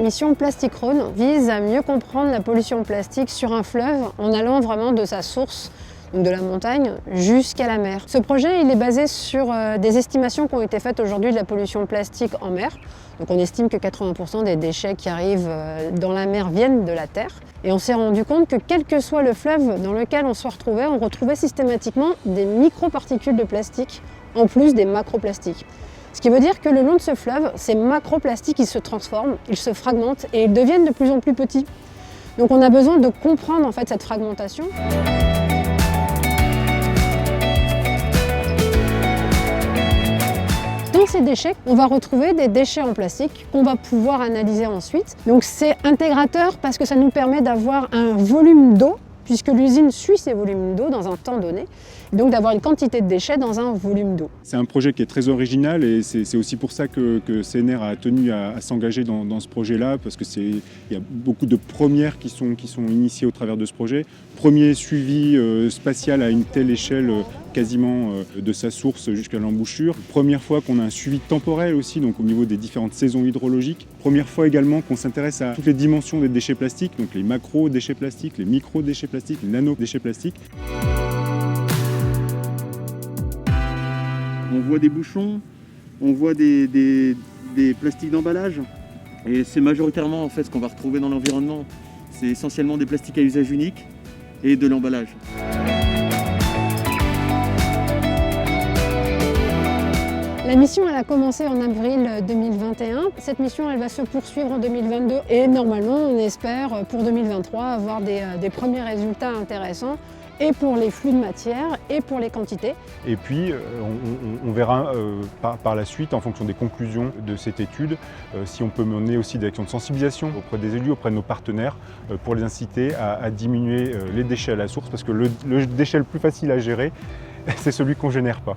mission Plastic Rhône vise à mieux comprendre la pollution plastique sur un fleuve en allant vraiment de sa source, donc de la montagne, jusqu'à la mer. Ce projet il est basé sur des estimations qui ont été faites aujourd'hui de la pollution plastique en mer. Donc on estime que 80% des déchets qui arrivent dans la mer viennent de la terre. Et on s'est rendu compte que quel que soit le fleuve dans lequel on se retrouvait, on retrouvait systématiquement des microparticules de plastique en plus des macroplastiques. Ce qui veut dire que le long de ce fleuve, ces macroplastiques ils se transforment, ils se fragmentent et ils deviennent de plus en plus petits. Donc on a besoin de comprendre en fait cette fragmentation. Dans ces déchets, on va retrouver des déchets en plastique qu'on va pouvoir analyser ensuite. Donc c'est intégrateur parce que ça nous permet d'avoir un volume d'eau, puisque l'usine suit ces volumes d'eau dans un temps donné, et donc d'avoir une quantité de déchets dans un volume d'eau. C'est un projet qui est très original et c'est aussi pour ça que CNR a tenu à s'engager dans ce projet-là, parce qu'il y a beaucoup de premières qui sont initiées au travers de ce projet. Premier suivi spatial à une telle échelle, quasiment de sa source jusqu'à l'embouchure. Première fois qu'on a un suivi temporel aussi, donc au niveau des différentes saisons hydrologiques. Première fois également qu'on s'intéresse à toutes les dimensions des déchets plastiques, donc les macro-déchets plastiques, les micro-déchets plastiques, les nano-déchets plastiques. On voit des bouchons, on voit des plastiques d'emballage, et c'est majoritairement en fait ce qu'on va retrouver dans l'environnement. C'est essentiellement des plastiques à usage unique et de l'emballage. La mission elle a commencé en avril 2021. Cette mission elle va se poursuivre en 2022 et normalement on espère pour 2023 avoir des premiers résultats intéressants et pour les flux de matière et pour les quantités. Et puis on verra par la suite, en fonction des conclusions de cette étude, si on peut mener aussi des actions de sensibilisation auprès des élus, auprès de nos partenaires, pour les inciter à diminuer les déchets à la source, parce que le déchet le plus facile à gérer, c'est celui qu'on ne génère pas.